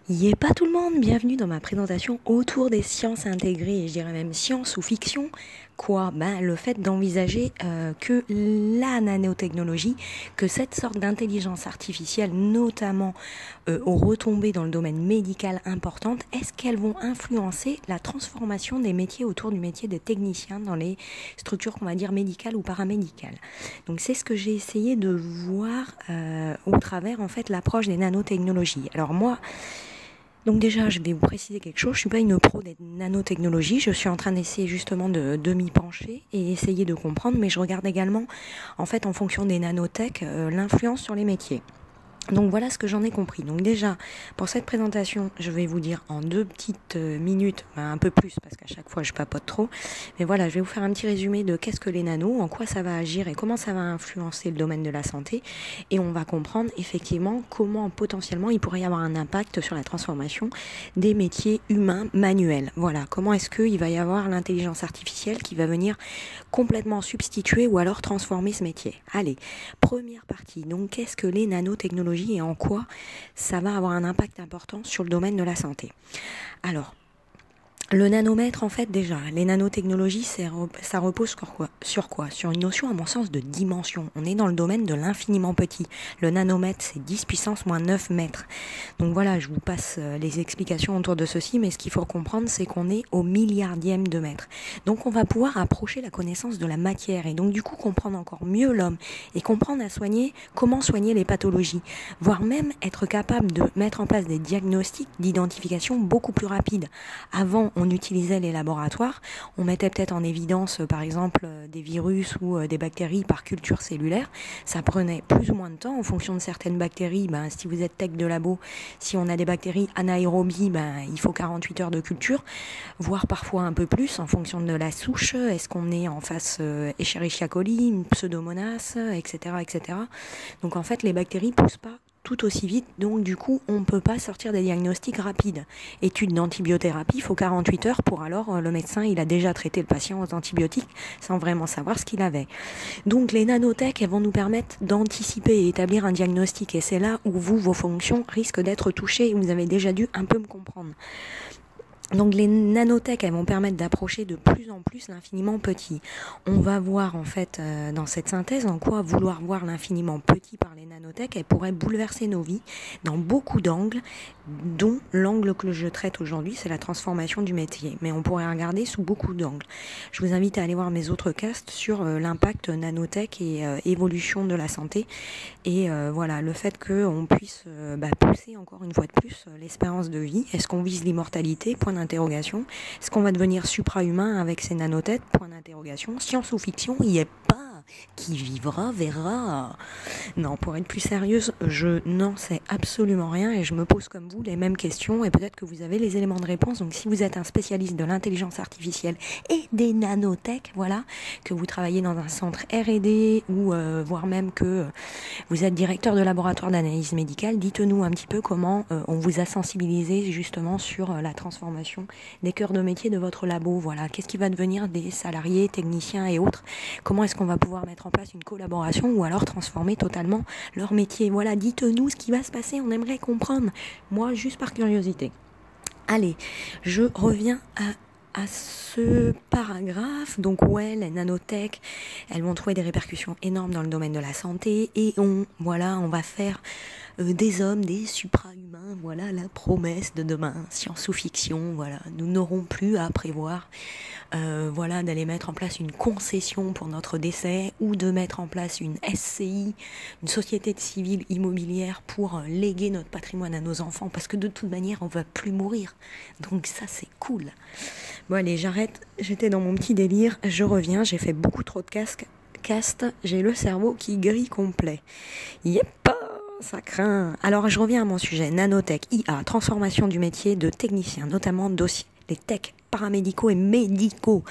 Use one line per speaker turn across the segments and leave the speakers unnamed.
Yé pas tout le monde, bienvenue dans ma présentation autour des sciences intégrées, et je dirais même science ou fiction. Quoi? Le fait d'envisager que la nanotechnologie, que cette sorte d'intelligence artificielle, notamment aux retombées dans le domaine médical importantes, est-ce qu'elles vont influencer la transformation des métiers autour du métier des techniciens dans les structures qu'on va dire médicales ou paramédicales? Donc c'est ce que j'ai essayé de voir au travers en fait l'approche des nanotechnologies. Alors moi, donc déjà, je vais vous préciser quelque chose, je suis pas une pro des nanotechnologies, je suis en train d'essayer justement de m'y pencher et essayer de comprendre, mais je regarde également, en fait, en fonction des nanotech, l'influence sur les métiers. Donc voilà ce que j'en ai compris. Donc déjà, pour cette présentation, je vais vous dire en 2 petites minutes, un peu plus parce qu'à chaque fois je papote trop, mais voilà, je vais vous faire un petit résumé de qu'est-ce que les nanos, en quoi ça va agir et comment ça va influencer le domaine de la santé, et on va comprendre effectivement comment potentiellement il pourrait y avoir un impact sur la transformation des métiers humains manuels. Voilà, comment est-ce qu'il va y avoir l'intelligence artificielle qui va venir complètement substituer ou alors transformer ce métier. Allez, première partie, donc qu'est-ce que les nanotechnologies et en quoi ça va avoir un impact important sur le domaine de la santé. Alors, le nanomètre, en fait, déjà, les nanotechnologies, ça repose sur quoi? Sur une notion, à mon sens, de dimension. On est dans le domaine de l'infiniment petit. Le nanomètre, c'est 10 puissance moins 9 mètres. Donc voilà, je vous passe les explications autour de ceci, mais ce qu'il faut comprendre, c'est qu'on est au milliardième de mètre. Donc on va pouvoir approcher la connaissance de la matière et donc du coup comprendre encore mieux l'homme et comprendre comment soigner les pathologies, voire même être capable de mettre en place des diagnostics d'identification beaucoup plus rapides. Avant, on utilisait les laboratoires, on mettait peut-être en évidence par exemple des virus ou des bactéries par culture cellulaire. Ça prenait plus ou moins de temps en fonction de certaines bactéries. Si vous êtes tech de labo, si on a des bactéries anaérobies, il faut 48 heures de culture, voire parfois un peu plus en fonction de la souche. Est-ce qu'on est en face Escherichia coli, Pseudomonas, etc., etc. Donc en fait, les bactéries poussent pas tout aussi vite, donc du coup on ne peut pas sortir des diagnostics rapides. Étude d'antibiothérapie, il faut 48 heures pour alors le médecin il a déjà traité le patient aux antibiotiques sans vraiment savoir ce qu'il avait. Donc les nanotech elles vont nous permettre d'anticiper et établir un diagnostic, et c'est là où vos fonctions risquent d'être touchées, et vous avez déjà dû un peu me comprendre. Donc les nanotech, elles vont permettre d'approcher de plus en plus l'infiniment petit. On va voir en fait dans cette synthèse en quoi vouloir voir l'infiniment petit par les nanotech, elles pourraient bouleverser nos vies dans beaucoup d'angles, dont l'angle que je traite aujourd'hui, c'est la transformation du métier. Mais on pourrait regarder sous beaucoup d'angles. Je vous invite à aller voir mes autres casts sur l'impact nanotech et évolution de la santé. Et voilà, le fait qu'on puisse pousser encore une fois de plus l'espérance de vie. Est-ce qu'on vise l'immortalité? Point d'interrogation. Est-ce qu'on va devenir supra-humain avec ces nanotêtes? Point d'interrogation. Science ou fiction? Il n'y est pas. Qui vivra verra. Non, pour être plus sérieuse, je n'en sais absolument rien et je me pose comme vous les mêmes questions, et peut-être que vous avez les éléments de réponse. Donc si vous êtes un spécialiste de l'intelligence artificielle et des nanotech, voilà, que vous travaillez dans un centre R&D ou voire même que vous êtes directeur de laboratoire d'analyse médicale, dites-nous un petit peu comment on vous a sensibilisé justement sur la transformation des cœurs de métier de votre labo. Voilà, qu'est-ce qui va devenir des salariés, techniciens et autres? Comment est-ce qu'on va pouvoir mettre en place une collaboration ou alors transformer totalement leur métier? Voilà, dites-nous ce qui va se passer, on aimerait comprendre. Moi, juste par curiosité. Allez, je reviens à ce paragraphe. Donc ouais, les nanotech, elles vont trouver des répercussions énormes dans le domaine de la santé, et on va faire des hommes, des supra-humains, voilà la promesse de demain, science ou fiction, voilà, nous n'aurons plus à prévoir d'aller mettre en place une concession pour notre décès, ou de mettre en place une SCI, une société civile immobilière pour léguer notre patrimoine à nos enfants, parce que de toute manière on va plus mourir, donc ça c'est cool. Bon allez, j'arrête, j'étais dans mon petit délire, je reviens, j'ai fait beaucoup trop de cast, j'ai le cerveau qui grille complet. Yep, ça craint. Alors je reviens à mon sujet, nanotech, IA, transformation du métier de technicien, notamment les tech paramédicaux et médicaux.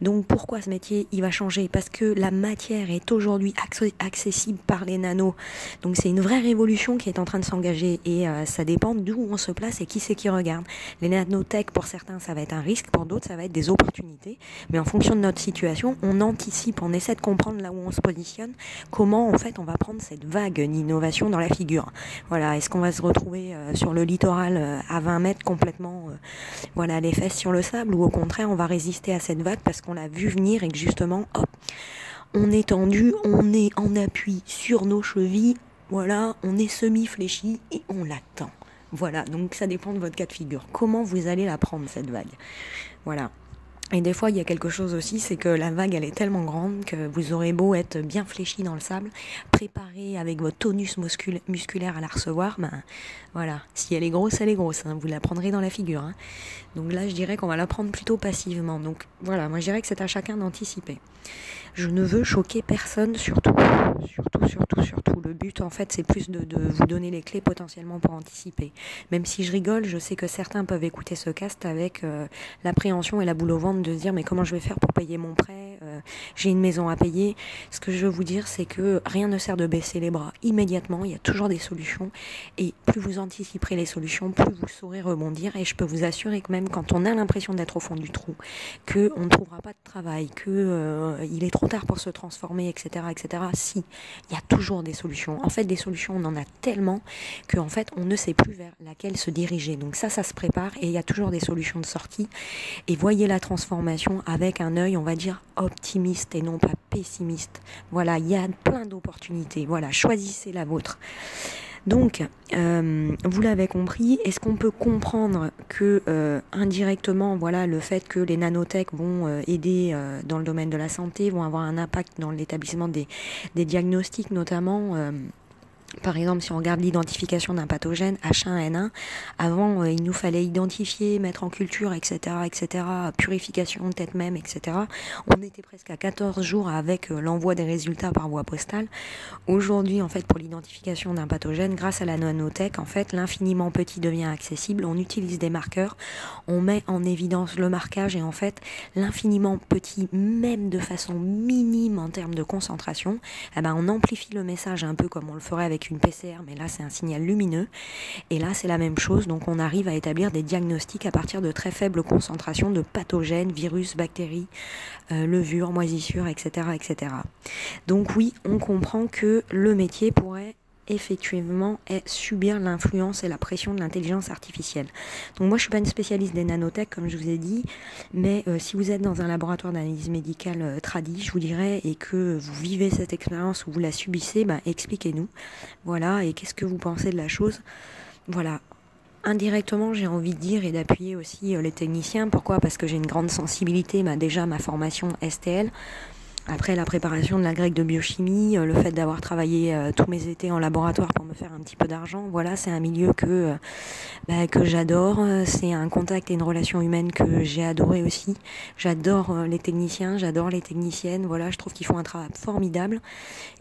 Donc pourquoi ce métier il va changer? Parce que la matière est aujourd'hui accessible par les nanos. Donc c'est une vraie révolution qui est en train de s'engager et ça dépend d'où on se place et qui c'est qui regarde. Les nanotech, pour certains ça va être un risque, pour d'autres ça va être des opportunités, mais en fonction de notre situation on anticipe, on essaie de comprendre là où on se positionne, comment en fait on va prendre cette vague d'innovation dans la figure. Voilà, est-ce qu'on va se retrouver sur le littoral à 20 mètres complètement voilà, les fesses sur le sable, ou au contraire on va résister à cette vague parce qu'on l'a vu venir et que justement hop, on est tendu, on est en appui sur nos chevilles, voilà, on est semi-fléchi et on l'attend. Voilà, donc ça dépend de votre cas de figure. Comment vous allez la prendre cette vague? Voilà. Et des fois, il y a quelque chose aussi, c'est que la vague, elle est tellement grande que vous aurez beau être bien fléchi dans le sable, préparé avec votre tonus musculaire à la recevoir, ben voilà, si elle est grosse, hein, vous la prendrez dans la figure. Hein. Donc là, je dirais qu'on va la prendre plutôt passivement. Donc voilà, moi je dirais que c'est à chacun d'anticiper. Je ne veux choquer personne, surtout. Le but, en fait, c'est plus de vous donner les clés potentiellement pour anticiper. Même si je rigole, je sais que certains peuvent écouter ce cast avec l'appréhension et la boule au ventre de se dire mais comment je vais faire pour payer mon prêt, j'ai une maison à payer. Ce que je veux vous dire, c'est que rien ne sert de baisser les bras immédiatement, il y a toujours des solutions et plus vous anticiperez les solutions, plus vous saurez rebondir. Et je peux vous assurer que même quand on a l'impression d'être au fond du trou, qu'on ne trouvera pas de travail, qu'il est trop tard pour se transformer, etc., si, il y a toujours des solutions. En fait, des solutions, on en a tellement qu'en fait, on ne sait plus vers laquelle se diriger. Donc ça se prépare et il y a toujours des solutions de sortie. Et voyez la transformation avec un œil, on va dire, optimiste et non pas pessimiste. Voilà, il y a plein d'opportunités. Voilà, choisissez la vôtre. Donc, vous l'avez compris, est-ce qu'on peut comprendre que indirectement, voilà, le fait que les nanotech vont aider dans le domaine de la santé, vont avoir un impact dans l'établissement des diagnostics notamment par exemple, si on regarde l'identification d'un pathogène H1N1, avant il nous fallait identifier, mettre en culture, etc., purification peut-être même, etc. On était presque à 14 jours avec l'envoi des résultats par voie postale. Aujourd'hui, en fait, pour l'identification d'un pathogène, grâce à la nanotech, en fait, l'infiniment petit devient accessible. On utilise des marqueurs, on met en évidence le marquage et en fait, l'infiniment petit, même de façon minime en termes de concentration, eh ben, on amplifie le message un peu comme on le ferait avec une PCR, mais là c'est un signal lumineux et là c'est la même chose, donc on arrive à établir des diagnostics à partir de très faibles concentrations de pathogènes, virus, bactéries, levures, moisissures, etc. Donc oui, on comprend que le métier pourrait effectivement subir l'influence et la pression de l'intelligence artificielle. Donc moi je suis pas une spécialiste des nanotech comme je vous ai dit, mais si vous êtes dans un laboratoire d'analyse médicale tradit, je vous dirais, et que vous vivez cette expérience ou vous la subissez, expliquez-nous. Voilà, et qu'est-ce que vous pensez de la chose? Voilà. Indirectement, j'ai envie de dire et d'appuyer aussi les techniciens. Pourquoi? Parce que j'ai une grande sensibilité, déjà ma formation STL. Après la préparation de la grecque de biochimie, le fait d'avoir travaillé tous mes étés en laboratoire pour me faire un petit peu d'argent, voilà, c'est un milieu que j'adore, c'est un contact et une relation humaine que j'ai adoré aussi. J'adore les techniciens, j'adore les techniciennes, voilà, je trouve qu'ils font un travail formidable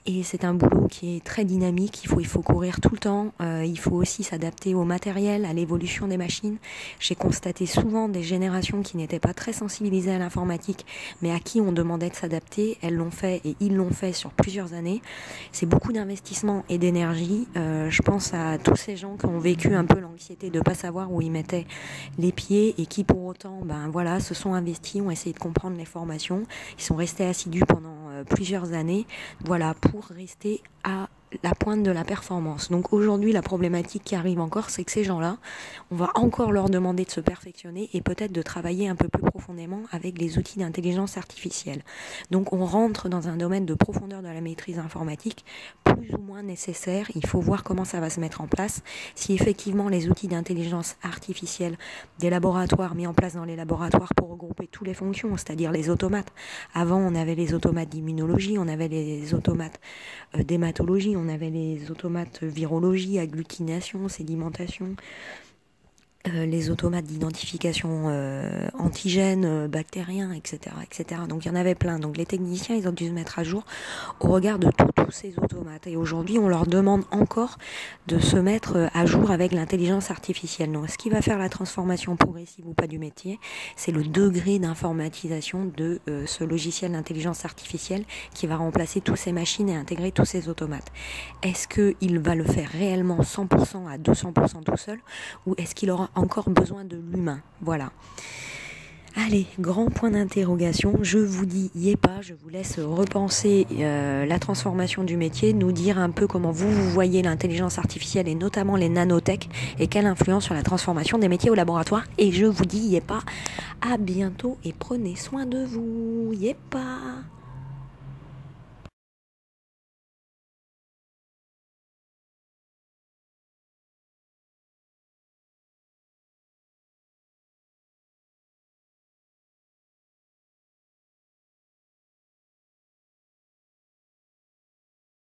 et c'est un boulot qui est très dynamique, il faut courir tout le temps, il faut aussi s'adapter au matériel, à l'évolution des machines. J'ai constaté souvent des générations qui n'étaient pas très sensibilisées à l'informatique, mais à qui on demandait de s'adapter. Elles l'ont fait et ils l'ont fait sur plusieurs années. C'est beaucoup d'investissement et d'énergie. Je pense à tous ces gens qui ont vécu un peu l'anxiété de ne pas savoir où ils mettaient les pieds et qui pour autant se sont investis, ont essayé de comprendre les formations. Ils sont restés assidus pendant plusieurs années, voilà, pour rester à la pointe de la performance. Donc aujourd'hui, la problématique qui arrive encore, c'est que ces gens-là, on va encore leur demander de se perfectionner et peut-être de travailler un peu plus profondément avec les outils d'intelligence artificielle. Donc on rentre dans un domaine de profondeur de la maîtrise informatique plus ou moins nécessaire. Il faut voir comment ça va se mettre en place. Si effectivement les outils d'intelligence artificielle des laboratoires mis en place dans les laboratoires pour regrouper toutes les fonctions, c'est-à-dire les automates. Avant, on avait les automates d'immunologie, on avait les automates d'hématologie, on avait les automates virologie, agglutination, sédimentation, les automates d'identification antigènes, bactériens, etc., etc. Donc il y en avait plein. Donc les techniciens, ils ont dû se mettre à jour au regard de tous ces automates. Et aujourd'hui, on leur demande encore de se mettre à jour avec l'intelligence artificielle. Donc ce qui va faire la transformation progressive ou pas du métier, c'est le degré d'informatisation de ce logiciel d'intelligence artificielle qui va remplacer toutes ces machines et intégrer tous ces automates. Est-ce qu'il va le faire réellement 100% à 200% tout seul, ou est-ce qu'il aura encore besoin de l'humain? Voilà. Allez, grand point d'interrogation, je vous dis y est pas, je vous laisse repenser la transformation du métier, nous dire un peu comment vous voyez l'intelligence artificielle et notamment les nanotech et quelle influence sur la transformation des métiers au laboratoire. Et je vous dis y est pas, à bientôt et prenez soin de vous, y est pas.